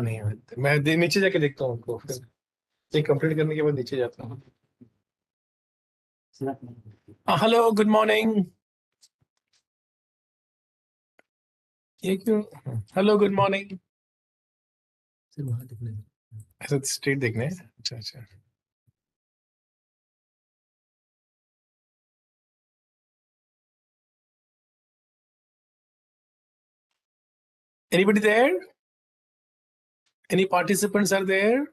नहीं मैं नीचे जाके देखता हूँ उनको, फिर ये कंप्लीट करने के बाद नीचे जाता हूँ. Hello, good morning. ये क्यों? Hello, good morning. ऐसा स्ट्रेट देखना है? अच्छा अच्छा. Anybody there? Any participants are there?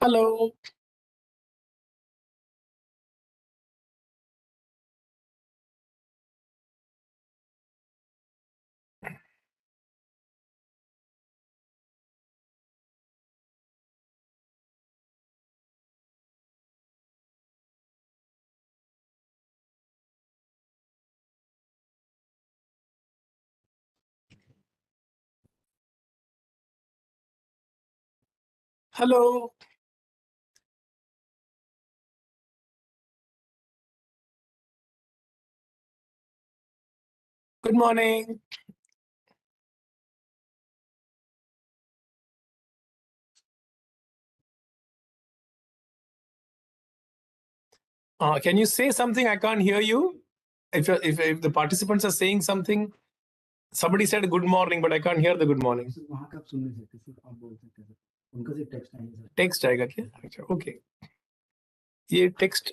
Hello. Hello. Good morning. Can you say something? I can't hear you. If the participants are saying something, somebody said good morning, but I can't hear the good morning. Text आएगा क्या? अच्छा, okay. ये text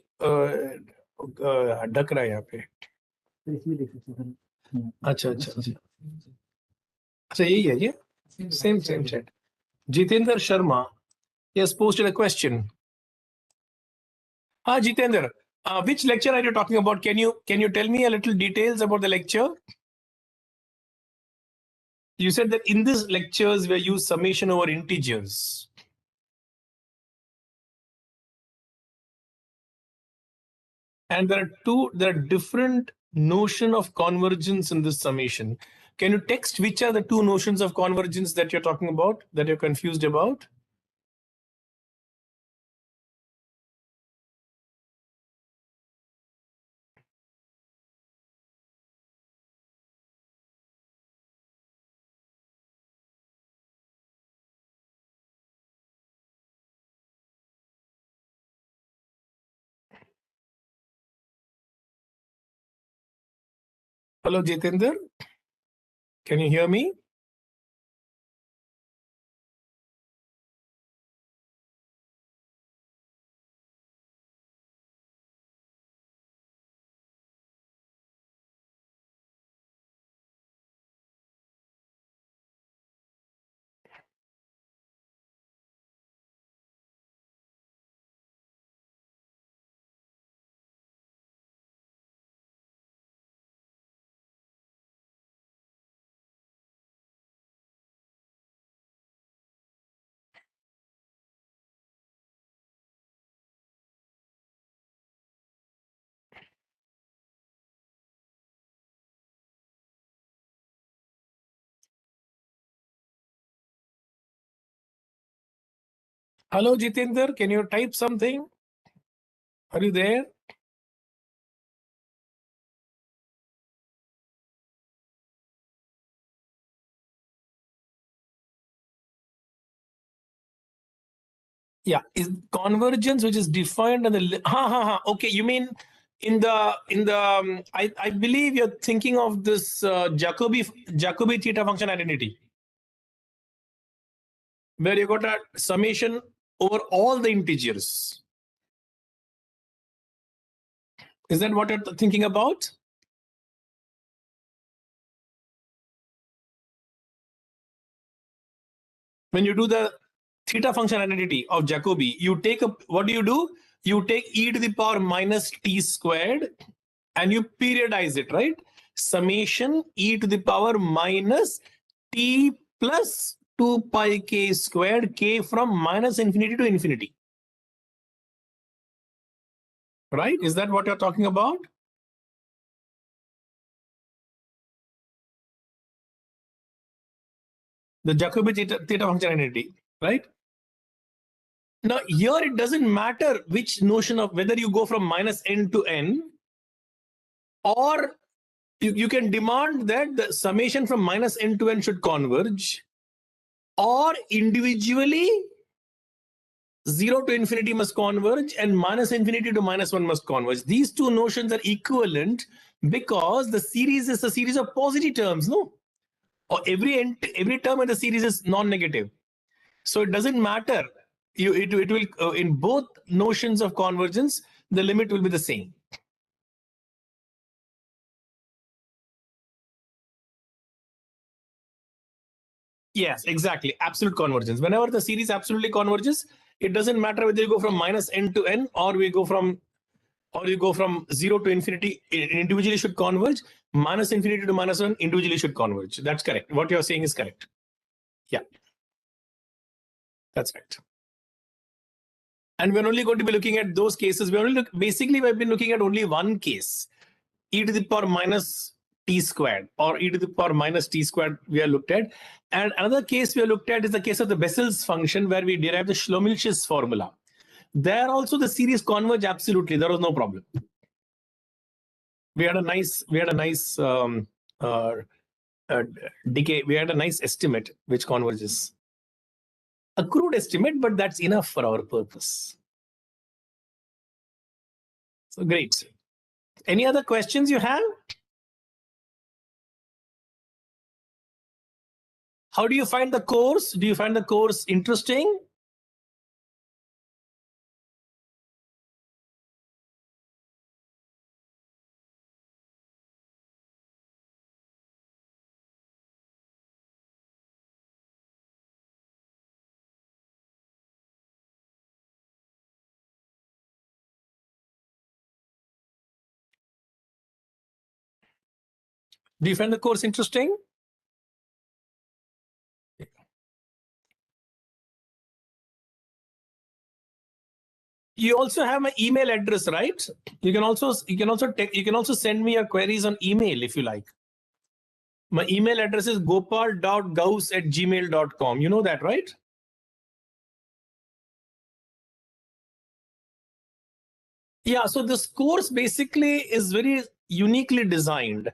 ढक रहा है यहाँ पे. अच्छा अच्छा अच्छा. अच्छा, यही है ये. Same chat. Jitendra Sharma, he has posted a question. Jitendra, which lecture are you talking about? Can you tell me a little details about the lecture? You said that in these lectures we use summation over integers. And there are different notion of convergence in this summation. Can you text which are the two notions of convergence that you're talking about, that you're confused about? Hello, Jitendra. Can you hear me? Hello, Jitendra. Can you type something? Are you there? Yeah, is convergence which is defined on the okay, you mean I believe you're thinking of this Jacobi theta function identity, where you got a summation over all the integers. Is that what you're thinking about? When you do the theta function identity of Jacobi, you take what do? You take e to the power minus t squared and you periodize it, right? Summation e to the power minus t plus 2 pi k squared, k from minus infinity to infinity. Right? Is that what you're talking about? The Jacobi theta function identity, right? Now, here it doesn't matter which notion of whether you go from minus n to n, or you can demand that the summation from minus n to n should converge, or individually 0 to infinity must converge and minus infinity to minus 1 must converge. These two notions are equivalent because the series is a series of positive terms, no? Or every term in the series is non-negative. So it doesn't matter. It will, in both notions of convergence, the limit will be the same. Yes, exactly. Absolute convergence. Whenever the series absolutely converges, it doesn't matter whether you go from minus n to n or you go from 0 to infinity. Individually should converge. Minus infinity to minus 1 individually should converge. That's correct. What you're saying is correct. Yeah, that's right. And we're only going to be looking at those cases. Basically, we've been looking at only one case, e to the power minus t squared, or e to the power minus t squared we have looked at. And another case we have looked at is the case of the Bessel's function, where we derive the Schlomilch's formula. There also the series converge absolutely. There was no problem. We had a nice decay. We had a nice estimate which converges. A crude estimate, but that's enough for our purpose. So great. Any other questions you have? How do you find the course? Do you find the course interesting? Do you find the course interesting? You also have my email address, right? You can also send me your queries on email if you like. My email address is gopal.gauss@gmail.com. You know that, right? Yeah, so this course basically is very uniquely designed.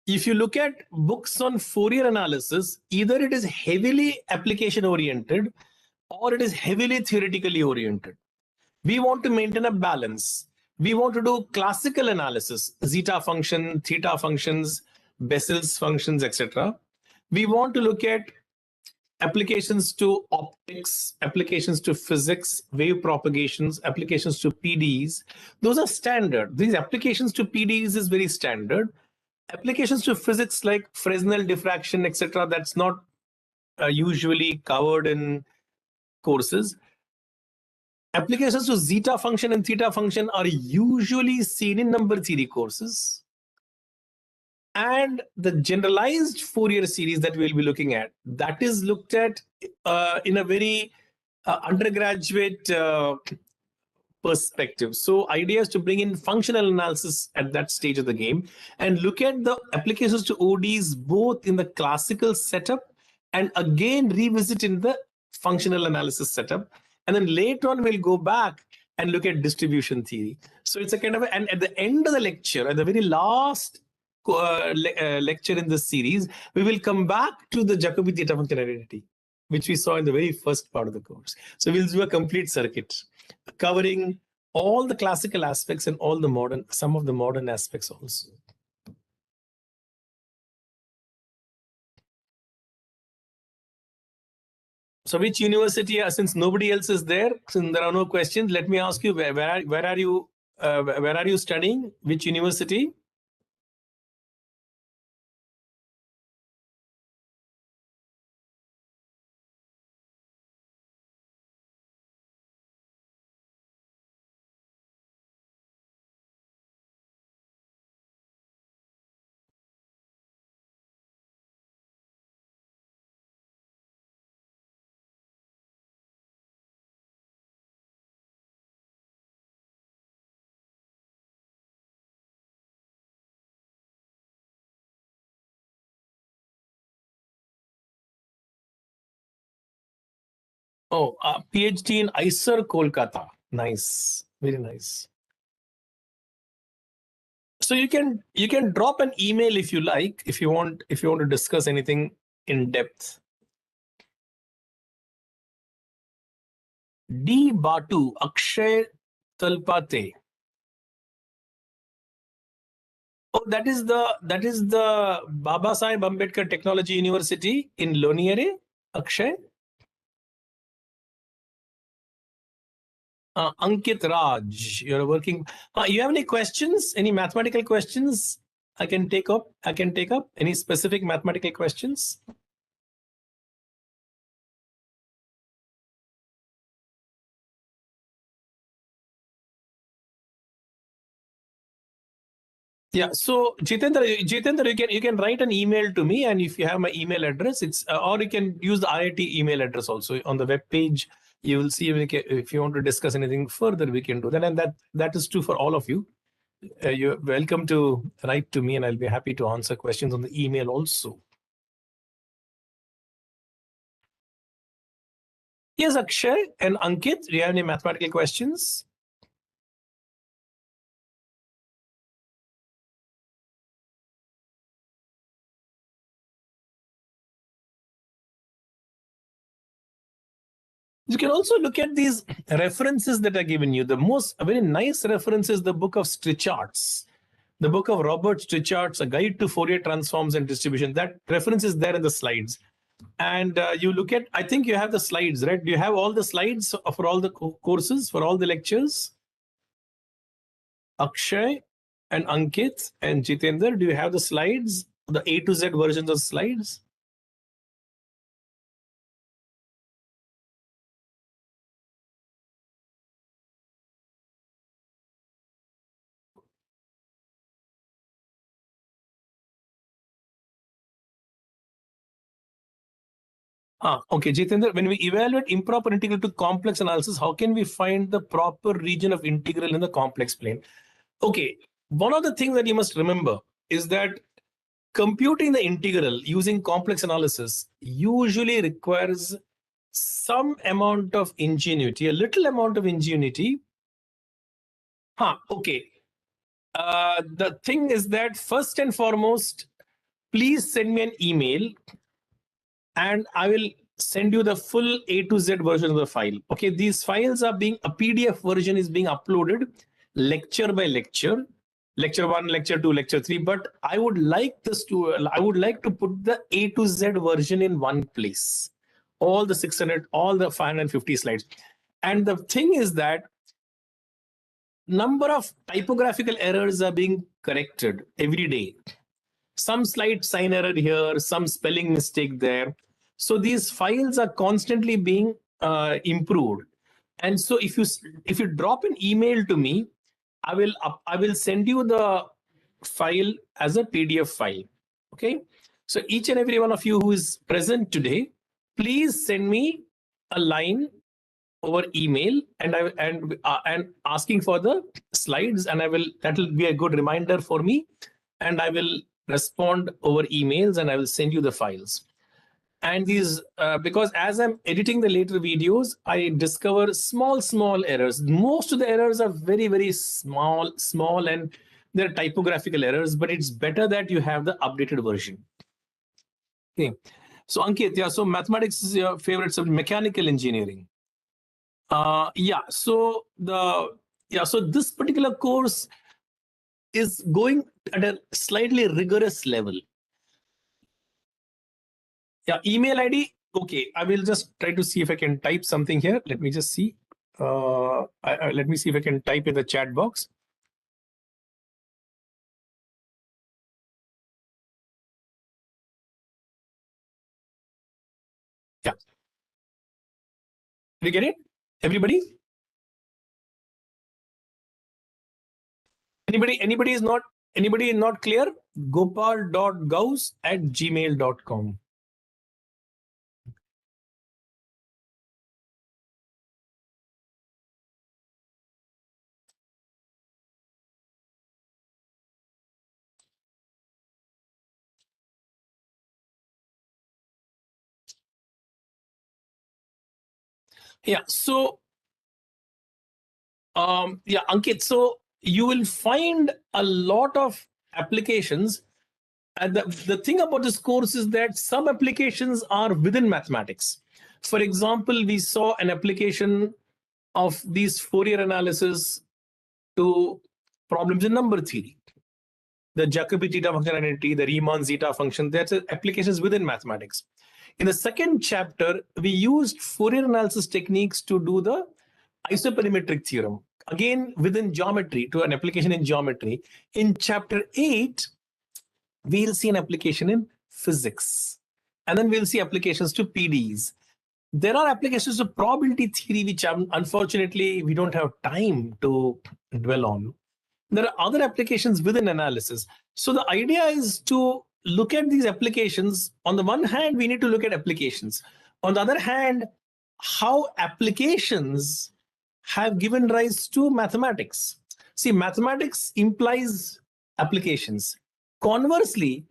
If you look at books on Fourier analysis, either it is heavily application oriented or it is heavily theoretically oriented. We want to maintain a balance. We want to do classical analysis, zeta function, theta functions, Bessel's functions, etc. We want to look at applications to optics, applications to physics, wave propagations, applications to PDEs. Those are standard. These applications to PDEs is very standard. Applications to physics like Fresnel diffraction, etc., that's not usually covered in courses. Applications to zeta function and theta function are usually seen in number theory courses. And the generalized Fourier series that we'll be looking at, that is looked at in a very undergraduate perspective. So idea is to bring in functional analysis at that stage of the game and look at the applications to ODs both in the classical setup and again revisit in the functional analysis setup. And then later on, we'll go back and look at distribution theory. So it's a kind of, and at the end of the lecture, at the very last lecture in this series, we will come back to the Jacobi theta function identity, which we saw in the very first part of the course. So we'll do a complete circuit covering all the classical aspects and all the modern, some of the modern aspects also. So which university, since nobody else is there, since there are no questions, let me ask you, where are you studying? Which university? Oh, PhD in ISER, Kolkata. Nice, very nice. So you can drop an email if you like, if you want to discuss anything in depth. D. Batu, Akshay Talpate. Oh, that is the Baba Saheb Ambedkar Technology University in Loniere, Akshay. Ankit Raj, you're working. You have any questions? Any mathematical questions? I can take up. Any specific mathematical questions? Yeah. So Jitendra, you can write an email to me, and if you have my email address, it's or you can use the IIT email address also on the web page. You will see if you want to discuss anything further, we can do that, and that is true for all of you. You're welcome to write to me, and I'll be happy to answer questions on the email also. Yes, Akshay and Ankit, do you have any mathematical questions? You can also look at these references that are given you. The most very nice reference is the book of Strichards, the book of Robert Strichards, A Guide to Fourier Transforms and Distribution. That reference is there in the slides. And you look at, I think you have the slides, right? Do you have all the slides for all the courses, for all the lectures? Akshay and Ankit and Jitendra, do you have the slides, the A to Z versions of slides? Okay, Jitendra, when we evaluate improper integral to complex analysis, how can we find the proper region of integral in the complex plane? Okay, one of the things that you must remember is that computing the integral using complex analysis usually requires some amount of ingenuity, a little amount of ingenuity. Okay. The thing is that first and foremost, please send me an email and I will send you the full A to Z version of the file. Okay, these files are being, a PDF version is being uploaded lecture by lecture, lecture 1, lecture 2, lecture 3. But I would like to put the A to Z version in one place, all the 600, all the 550 slides. And the thing is that number of typographical errors are being corrected every day. Some slight sign error here, some spelling mistake there. So these files are constantly being improved. And so if you drop an email to me, I will send you the file as a PDF file. Okay. So each and every one of you who is present today, please send me a line over email, and asking for the slides, and that will be a good reminder for me, and I will respond over emails, and I will send you the files. And these because as I'm editing the later videos, I discover small errors. Most of the errors are very small, and they're typographical errors, but it's better that you have the updated version. Okay. So Ankit, yeah, so mathematics is your favorite subject, mechanical engineering. So this particular course is going at a slightly rigorous level. Yeah, email ID. Okay, I will just try to see if I can type something here. Let me just see. Let me see if I can type in the chat box. Yeah. Did you get it? Everybody? Anybody is not clear? gopal.gauss@gmail.com. Yeah. So, yeah, Ankit. So you will find a lot of applications. And the thing about this course is that some applications are within mathematics. For example, we saw an application of these Fourier analysis to problems in number theory. The Jacobi theta function identity, the Riemann zeta function, that's applications within mathematics. In the second chapter, we used Fourier analysis techniques to do the isoperimetric theorem, again within geometry, to an application in geometry. In chapter 8, we'll see an application in physics, and then we'll see applications to PDEs. There are applications of probability theory, which unfortunately we don't have time to dwell on. There are other applications within analysis. So the idea is to look at these applications. On the one hand, we need to look at applications. On the other hand, how applications have given rise to mathematics. See, mathematics implies applications. Conversely,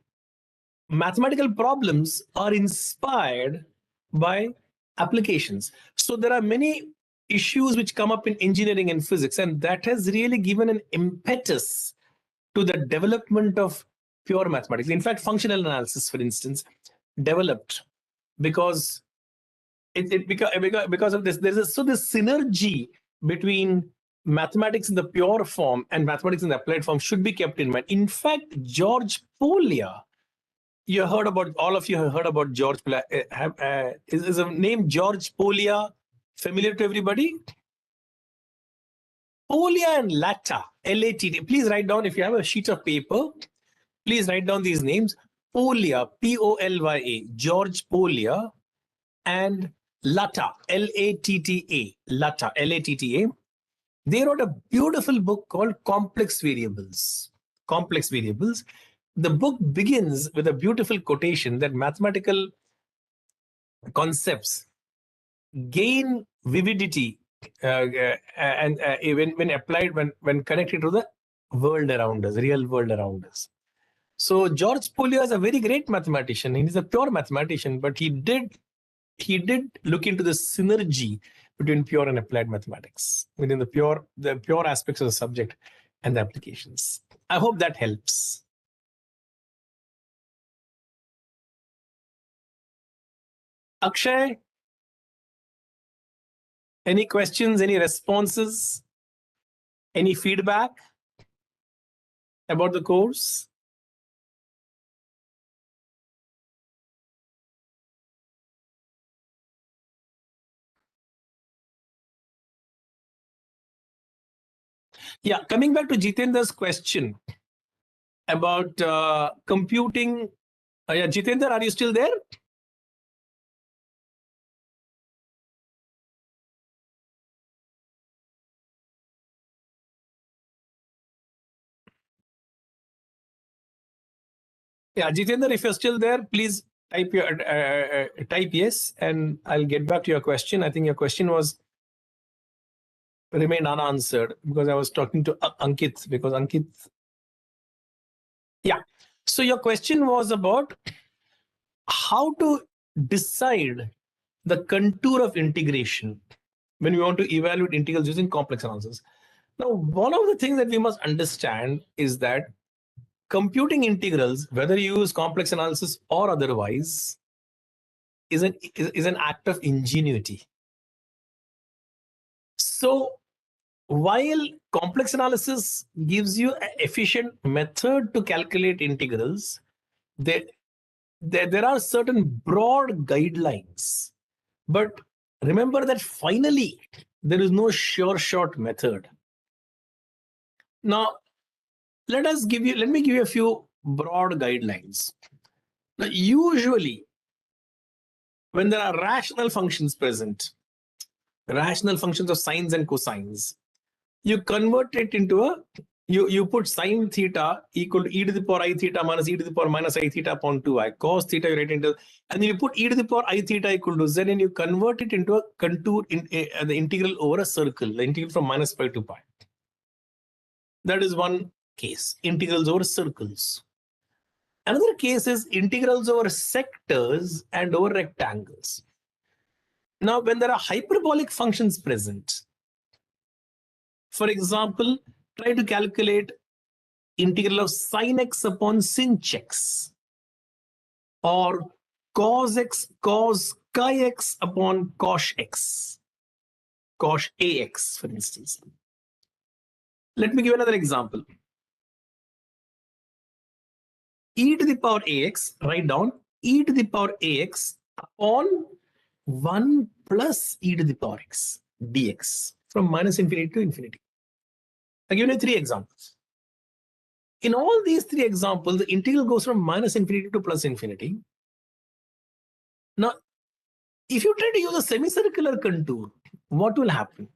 mathematical problems are inspired by applications. So there are many issues which come up in engineering and physics, and that has really given an impetus to the development of pure mathematics. In fact, functional analysis, for instance, developed because because of this. This synergy between mathematics in the pure form and mathematics in the applied form should be kept in mind. In fact, George Polya, you heard about, all of you have heard about George Polya. Is a name George Polya familiar to everybody? Polya and Latta, L-A-T-T. Please write down, if you have a sheet of paper, please write down these names. Polya, P-O-L-Y-A, George Polya, and Latta, L-A-T-T-A, Latta, L-A-T-T-A. They wrote a beautiful book called Complex Variables. Complex Variables. The book begins with a beautiful quotation that mathematical concepts gain vividity when applied, when connected to the world around us, real world around us. So George Polya is a very great mathematician. He's a pure mathematician, but he did look into the synergy between pure and applied mathematics, within the pure aspects of the subject and the applications. I hope that helps. Akshay, any questions, any responses, any feedback about the course? Yeah, coming back to Jitendra's question about computing. Yeah, Jitendra, are you still there? Yeah, Jitendra, if you're still there, please type yes, and I'll get back to your question. I think your question was remained unanswered because I was talking to Ankit, because Ankit. Yeah. So your question was about how to decide the contour of integration when we want to evaluate integrals using complex analysis. Now, one of the things that we must understand is that computing integrals, whether you use complex analysis or otherwise, is an act of ingenuity. So while complex analysis gives you an efficient method to calculate integrals, there are certain broad guidelines. But remember that finally, there is no sure shot method. Now, let me give you a few broad guidelines. Now, usually, when there are rational functions present, rational functions of sines and cosines, you convert it into you put sine theta equal to e to the power I theta minus e to the power minus I theta upon 2i. Cos theta you write into, and then you put e to the power I theta equal to z, and you convert it into a contour in the integral over a circle, the integral from minus pi to pi. That is one case, integrals over circles. Another case is integrals over sectors and over rectangles. Now, when there are hyperbolic functions present, for example, try to calculate integral of sin x upon sin x, or cos x cos chi x upon cos x, cos ax, for instance. Let me give another example. E to the power ax, write down e to the power ax upon 1 plus e to the power x dx from minus infinity to infinity. I'll give you 3 examples. In all these 3 examples, the integral goes from minus infinity to plus infinity. Now, if you try to use a semicircular contour, what will happen?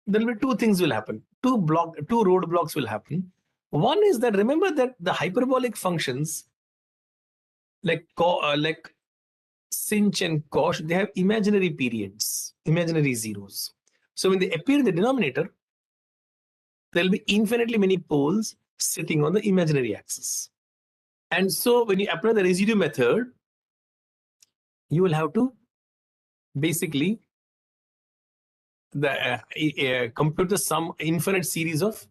There will be 2 things will happen. 2 roadblocks will happen. One is that remember that the hyperbolic functions like sinh and cos, they have imaginary periods, imaginary zeros. So when they appear in the denominator, there will be infinitely many poles sitting on the imaginary axis. And so when you apply the residue method, you will have to basically compute some infinite series of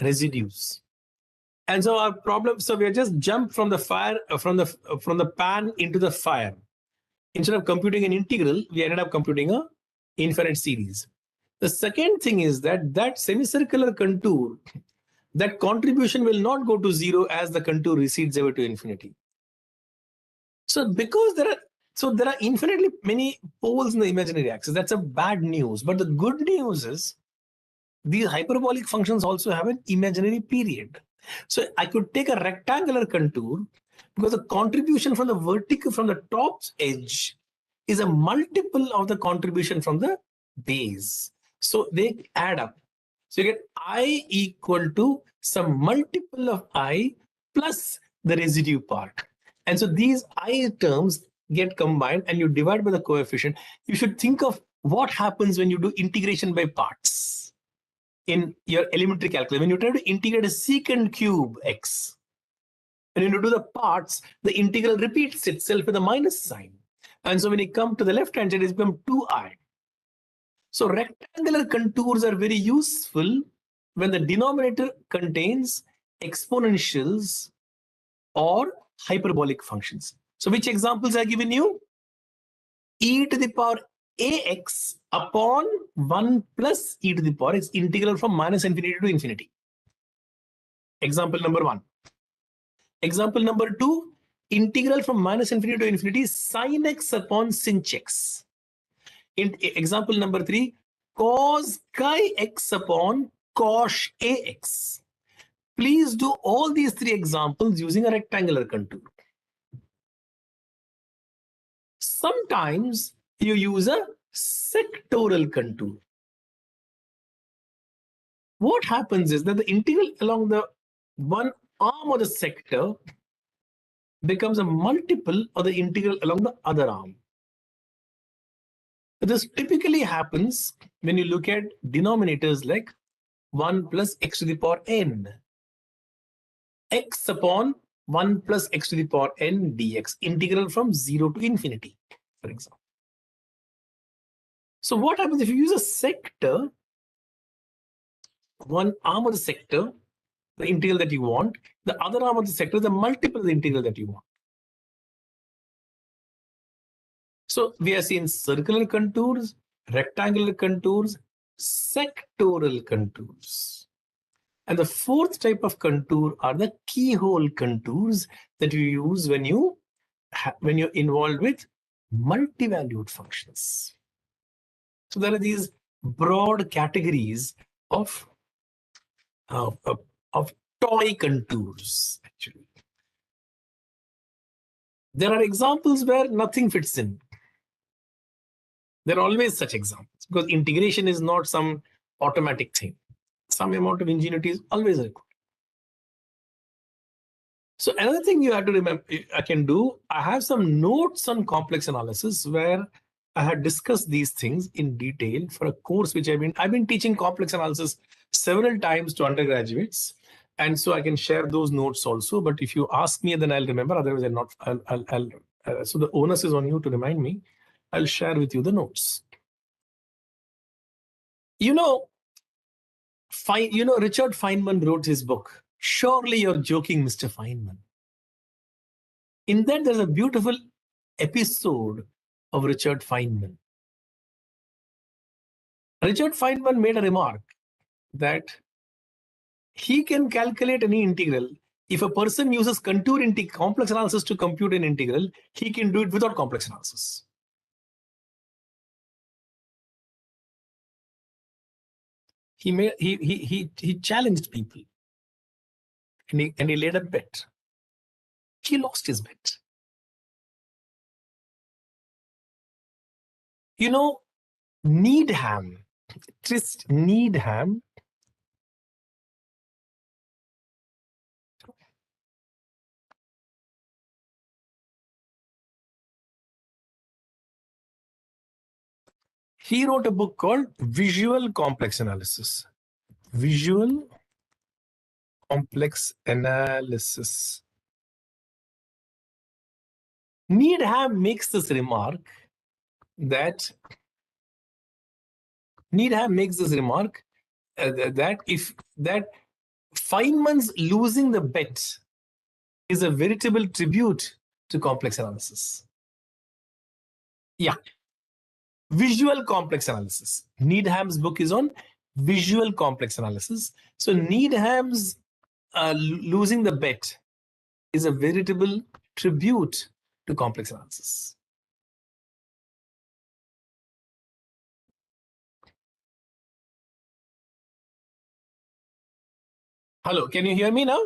residues. And so our problem, so we have just jumped from the fire, from the pan into the fire. Instead of computing an integral, we ended up computing a infinite series. The second thing is that semicircular contour, that contribution will not go to 0 as the contour recedes ever to infinity. So because there are infinitely many poles in the imaginary axis, that's a bad news. But the good news is these hyperbolic functions also have an imaginary period. So I could take a rectangular contour because the contribution from the top edge is a multiple of the contribution from the base. So they add up. So you get I equal to some multiple of I plus the residue part. And so these I terms get combined and you divide by the coefficient. You should think of what happens when you do integration by parts in your elementary calculus. When you try to integrate a secant cube x, and when you do the parts, the integral repeats itself with a minus sign. And so when you come to the left-hand side, it's become 2i. So rectangular contours are very useful when the denominator contains exponentials or hyperbolic functions. So which examples I've given you? E to the power ax upon 1 plus e to the power x, integral from minus infinity to infinity. Example number 1. Example number 2, integral from minus infinity to infinity sin x upon sin x. In example number 3, cos chi x upon cos ax. Please do all these 3 examples using a rectangular contour. Sometimes you use a sectoral contour. What happens is that the integral along the one arm of the sector becomes a multiple of the integral along the other arm. This typically happens when you look at denominators like 1 plus x to the power n, x upon 1 plus x to the power n dx, integral from 0 to infinity, for example. So what happens if you use a sector, one arm of the sector, the integral that you want, the other arm of the sector, the multiple of the integral that you want. So we have seen circular contours, rectangular contours, sectoral contours. And the 4th type of contour are the keyhole contours that you use when you're involved with multivalued functions. So there are these broad categories of toy contours, actually. There are examples where nothing fits in. There are always such examples because integration is not some automatic thing. Some amount of ingenuity is always required. So another thing you have to remember, I can do, I have some notes on complex analysis where I had discussed these things in detail for a course which I've been teaching complex analysis several times to undergraduates. And so I can share those notes also. But if you ask me, then I'll remember. Otherwise, I'll not. So the onus is on you to remind me. I'll share with you the notes. You know, Richard Feynman wrote his book. Surely you're joking, Mr. Feynman. In that, there's a beautiful episode of Richard Feynman. Richard Feynman made a remark that he can calculate any integral. If a person uses contour complex analysis to compute an integral, he can do it without complex analysis. He challenged people, and he laid a bet. He lost his bet. You know, Trist Needham, he wrote a book called Visual Complex Analysis. Visual Complex Analysis. Needham makes this remark that that Feynman's losing the bet is a veritable tribute to complex analysis. Yeah. Visual complex analysis. Needham's book is on visual complex analysis. So Needham's losing the bet is a veritable tribute to complex analysis. Hello, can you hear me now?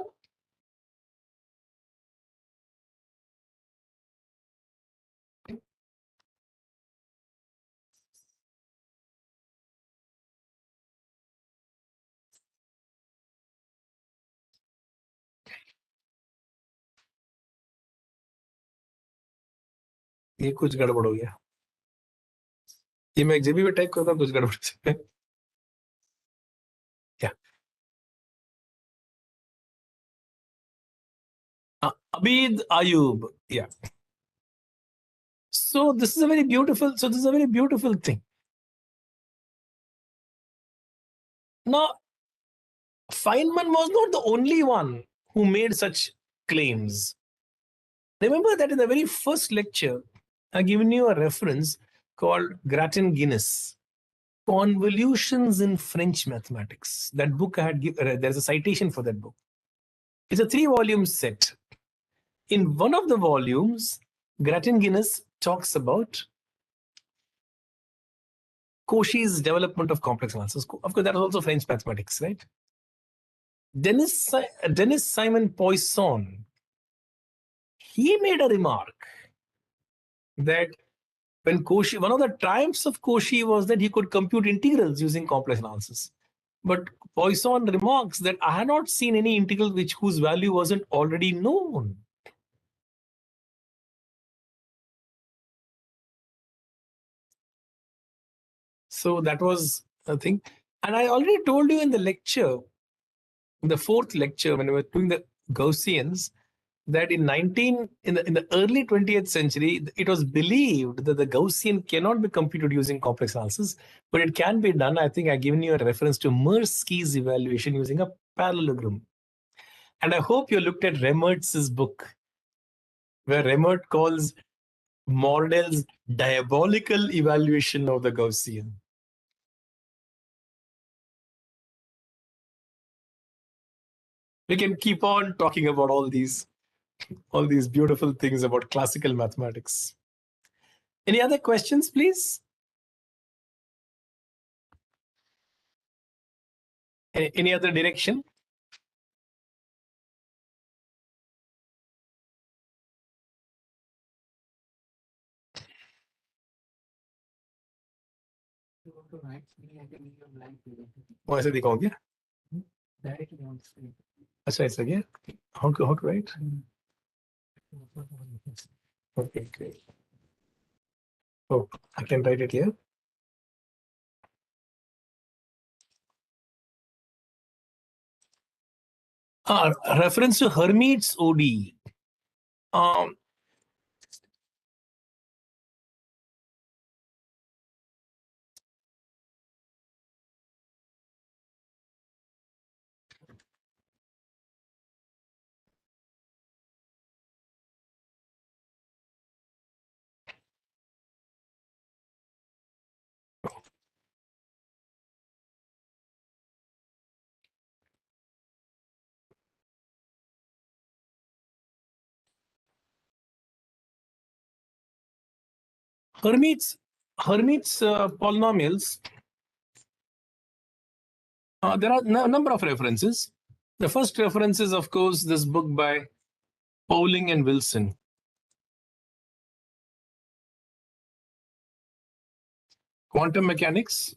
ये कुछ गड़बड़ हो गया. ये मैं जब भी type करता हूँ कुछ गड़बड़ से. Yeah. Abid Ayub. Yeah. So this is a very beautiful thing. Now, Feynman was not the only one who made such claims. Remember that in the very first lecture, I've given you a reference called Grattan Guinness, Convolutions in French Mathematics. That book I had given, there's a citation for that book. It's a 3-volume set. In one of the volumes, Grattan Guinness talks about Cauchy's development of complex analysis. Of course, that is also French mathematics, right? Denis Simon Poisson, he made a remark that when Cauchy, one of the triumphs of Cauchy was that he could compute integrals using complex analysis. But Poisson remarks that I had not seen any integral whose value wasn't already known. So that was a thing. And I already told you in the lecture, in the 4th lecture, when we were doing the Gaussians, that in the early 20th century, it was believed that the Gaussian cannot be computed using complex analysis, but it can be done. I think I've given you a reference to Mirsky's evaluation using a parallelogram. And I hope you looked at Remertz's book, where Remert calls Mordel's diabolical evaluation of the Gaussian. We can keep on talking about all these beautiful things about classical mathematics. Any other questions, please? Any other direction? वो ऐसे दिखाओगे? अच्छा ऐसा क्या? How to write? Okay, great. Oh, I can write it here. Reference to Hermite's OD. Hermite's polynomials. There are a number of references. The first reference is, of course, this book by Pauling and Wilson. Quantum Mechanics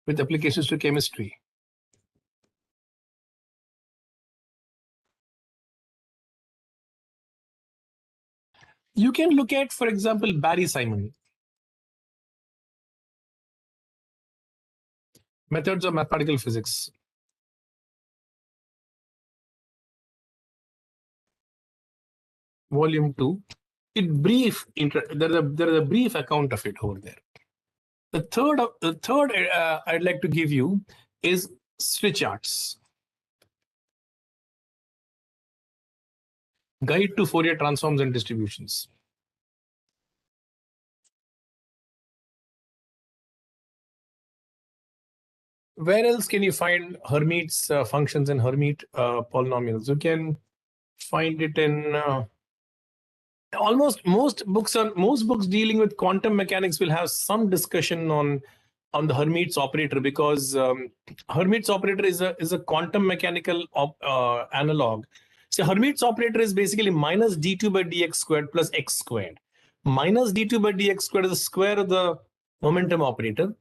with Applications to Chemistry. You can look at, for example, Barry Simon, Methods of Mathematical Physics. Volume 2. There is a brief account of it over there. The third I'd like to give you is switch charts. Guide to Fourier Transforms and Distributions. Where else can you find Hermite's functions and Hermite polynomials? You can find it in almost most books dealing with quantum mechanics will have some discussion on the Hermite's operator, because Hermite's operator is a quantum mechanical analog. So Hermite's operator is basically minus d2 by dx squared plus x squared. Minus d2 by dx squared is the square of the momentum operator,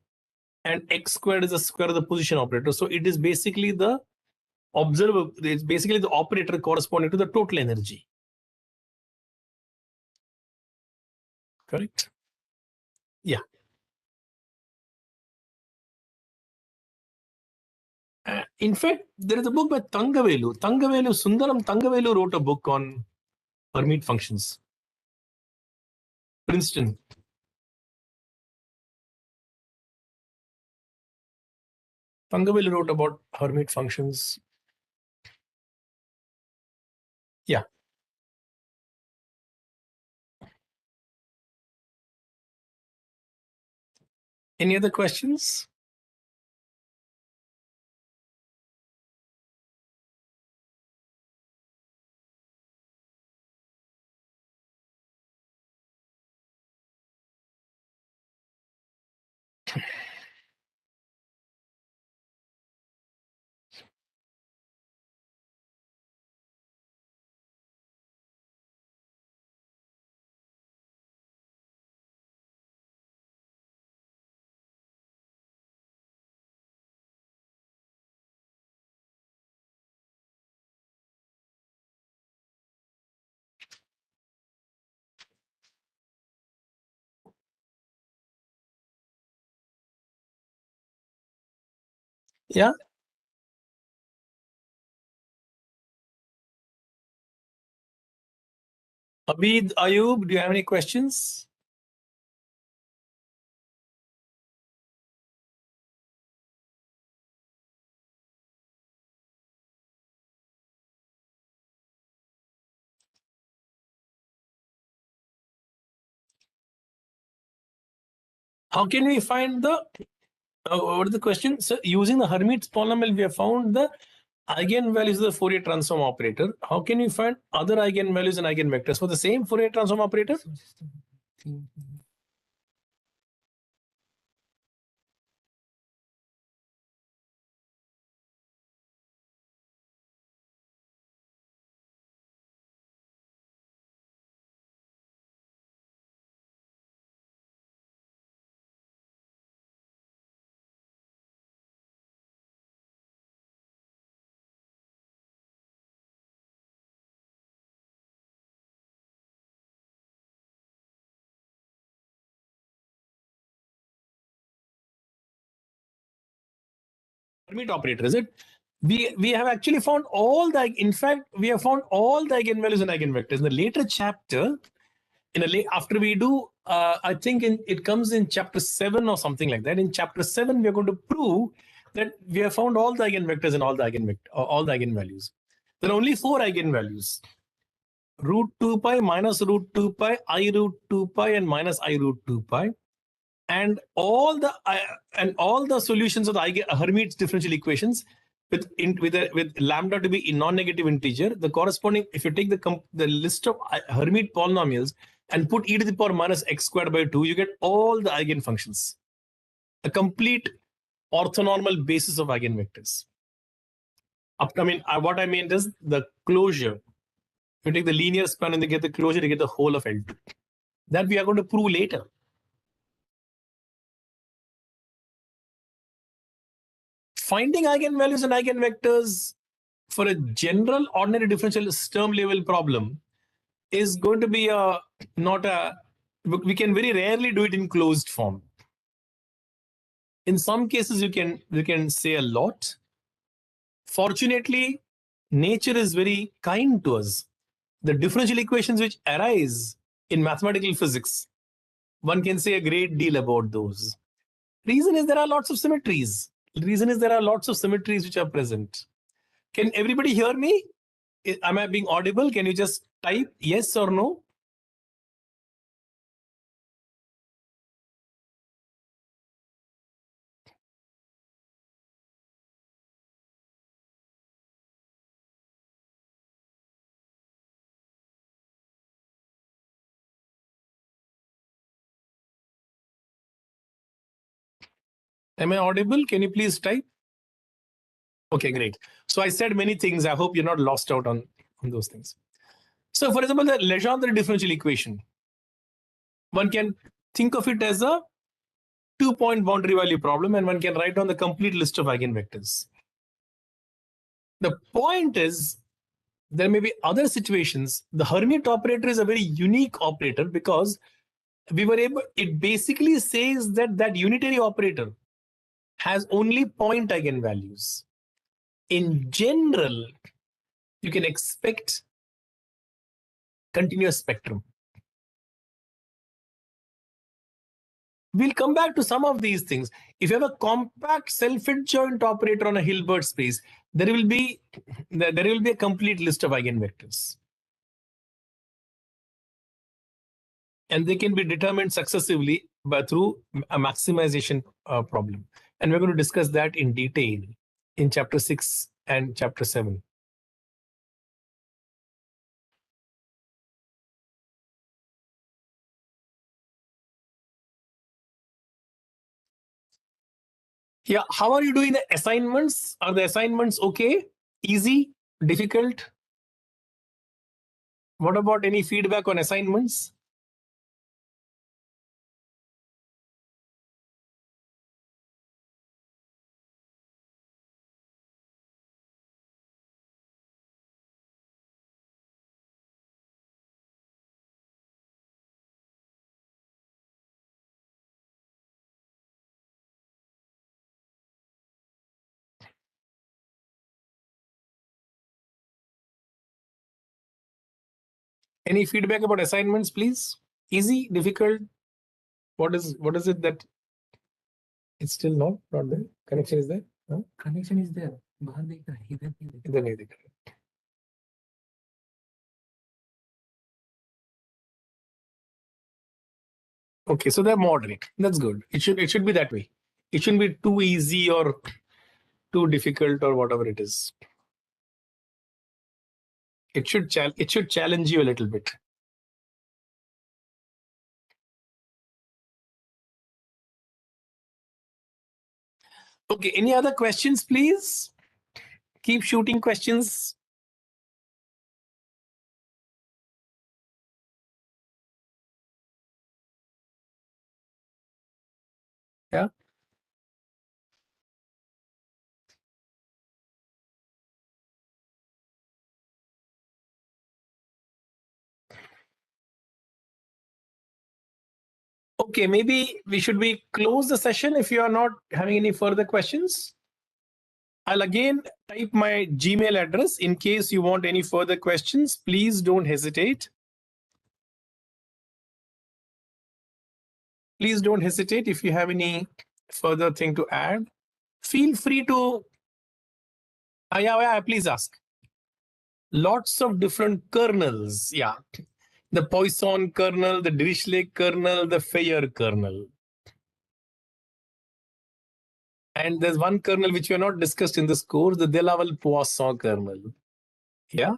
and x squared is the square of the position operator. So it is basically the observer. It's basically the operator corresponding to the total energy. Correct? Yeah. In fact, there is a book by Thangavelu. Sundaram Thangavelu wrote a book on Hermite functions. Princeton. Thangavelu wrote about Hermite functions. Yeah. Any other questions? Yeah. Abid, Ayub, do you have any questions? How can we find the, what is the question? So using the Hermite's polynomial, we have found the eigenvalues of the Fourier transform operator. How can we find other eigenvalues and eigenvectors for the same Fourier transform operator? Hermite operator, is it? We have actually found all the, in fact, we have found all the eigenvalues and eigenvectors. In the later chapter, after we do, I think it comes in chapter 7 or something like that. In chapter 7, we are going to prove that we have found all the eigenvectors and all the eigenvalues. There are only 4 eigenvalues: root 2 pi, minus root 2 pi, I root 2 pi, and minus I root 2 pi. And all the solutions of the Hermite's differential equations with lambda to be a non-negative integer, the corresponding, if you take the list of Hermite polynomials and put e to the power minus x squared by 2, you get all the eigenfunctions, a complete orthonormal basis of eigenvectors. What I mean is the closure. You take the linear span and you get the closure, you get the whole of L2. That we are going to prove later. Finding eigenvalues and eigenvectors for a general ordinary differential Sturm level problem is going to be we can very rarely do it in closed form. In some cases, you can say a lot. Fortunately, nature is very kind to us. The differential equations which arise in mathematical physics, one can say a great deal about those. Reason is there are lots of symmetries. Reason is there are lots of symmetries which are present. Can everybody hear me? Am I being audible? Can you just type yes or no? Am I audible? Can you please type? Okay, great. So I said many things. I hope you're not lost out on those things. So for example, the Legendre differential equation, one can think of it as a 2-point boundary value problem, and one can write down the complete list of eigenvectors. The point is, there may be other situations. The Hermite operator is a very unique operator because it basically says that unitary operator has only point eigenvalues. In general, you can expect continuous spectrum. We'll come back to some of these things. If you have a compact self-adjoint operator on a Hilbert space, there will be a complete list of eigenvectors. And they can be determined successively through a maximization problem. And we're going to discuss that in detail in chapter 6 and chapter 7. Yeah, how are you doing the assignments? Are the assignments okay? Easy? Difficult? What about any feedback on assignments? Any feedback about assignments, please? Easy, difficult? What is it that it's still not there? Connection is there? No? Connection is there. बाहर दिख रहा है, इधर नहीं दिख रहा। इधर नहीं दिख रहा। Okay, so they're moderate. That's good. It should be that way. It shouldn't be too easy or too difficult or whatever it is. It should challenge you a little bit. Okay, any other questions, please? Keep shooting questions. Yeah. Okay, maybe we should close the session if you are not having any further questions. I'll again type my Gmail address in case you want any further questions. Please don't hesitate. Please don't hesitate if you have any further thing to add. Feel free to, yeah, please ask. Lots of different kernels, yeah. The Poisson kernel, the Dirichlet kernel, the Fourier kernel. And there's one kernel which we are not discussed in this course, the de Laval-Poisson kernel. Yeah.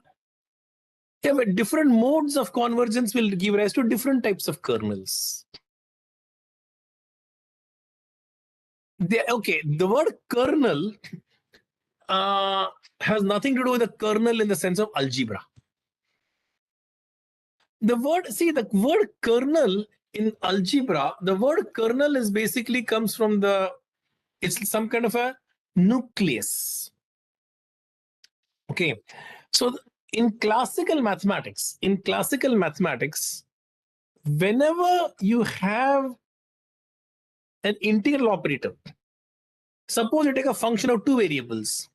Yeah, but different modes of convergence will give rise to different types of kernels. Okay, the word kernel has nothing to do with the kernel in the sense of algebra. The word kernel in algebra, the word kernel is basically comes from it's some kind of a nucleus. Okay, so in classical mathematics, whenever you have an integral operator, suppose you take a function of two variables,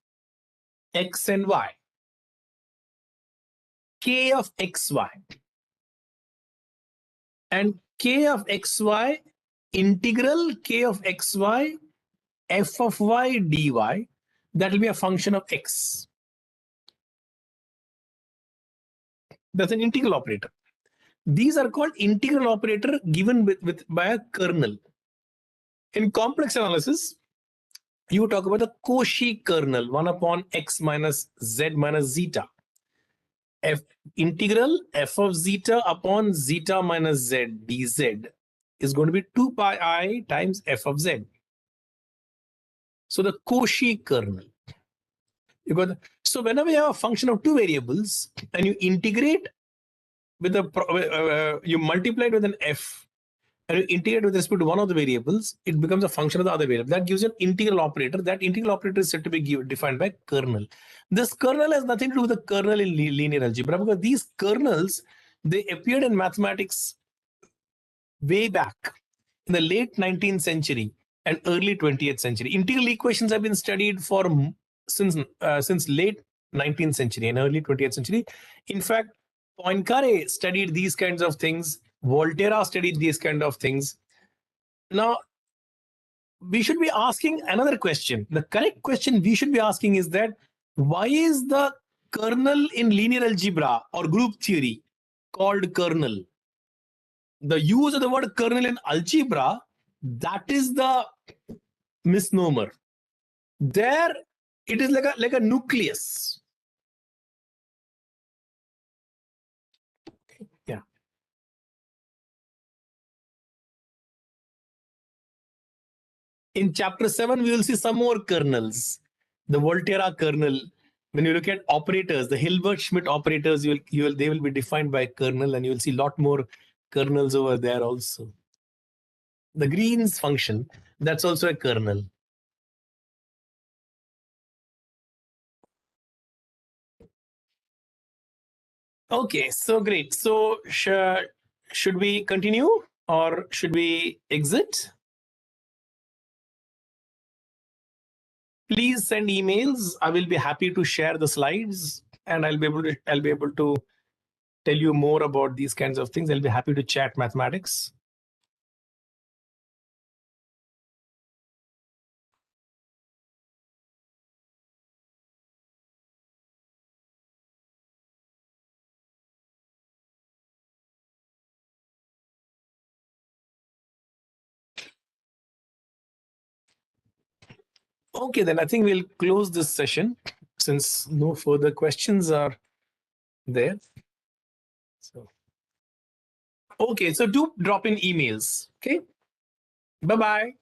x and y, k of xy, and k of xy, integral k of xy, f of y dy, that will be a function of x. That's an integral operator. These are called integral operator given by a kernel. In complex analysis, you talk about the Cauchy kernel, 1 upon x minus z minus zeta. Integral f of zeta upon zeta minus z dz is going to be 2 pi I times f of z. So the Cauchy kernel. So whenever you have a function of two variables and you integrate with you multiply it with an f and you integrate with respect to one of the variables, it becomes a function of the other variable. That gives you an integral operator. That integral operator is said to be defined by kernel. This kernel has nothing to do with the kernel in linear algebra, because these kernels, they appeared in mathematics way back in the late 19th century and early 20th century. Integral equations have been studied since late 19th century and early 20th century. In fact, Poincaré studied these kinds of things. Volterra studied these kind of things. Now, we should be asking another question. The correct question we should be asking is that why is the kernel in linear algebra or group theory called kernel? The use of the word kernel in algebra, that is the misnomer. There, it is like a nucleus. Yeah. In chapter 7, we will see some more kernels. The Volterra kernel. When you look at operators, the Hilbert-Schmidt operators, they will be defined by kernel, and you will see a lot more kernels over there also. The Green's function, that's also a kernel. Okay, so great. So should we continue or should we exit? Please send emails. I will be happy to share the slides, and I'll be able to tell you more about these kinds of things. I'll be happy to chat mathematics. Okay, then I think we'll close this session since no further questions are there. So, okay, so do drop in emails. Okay, bye-bye.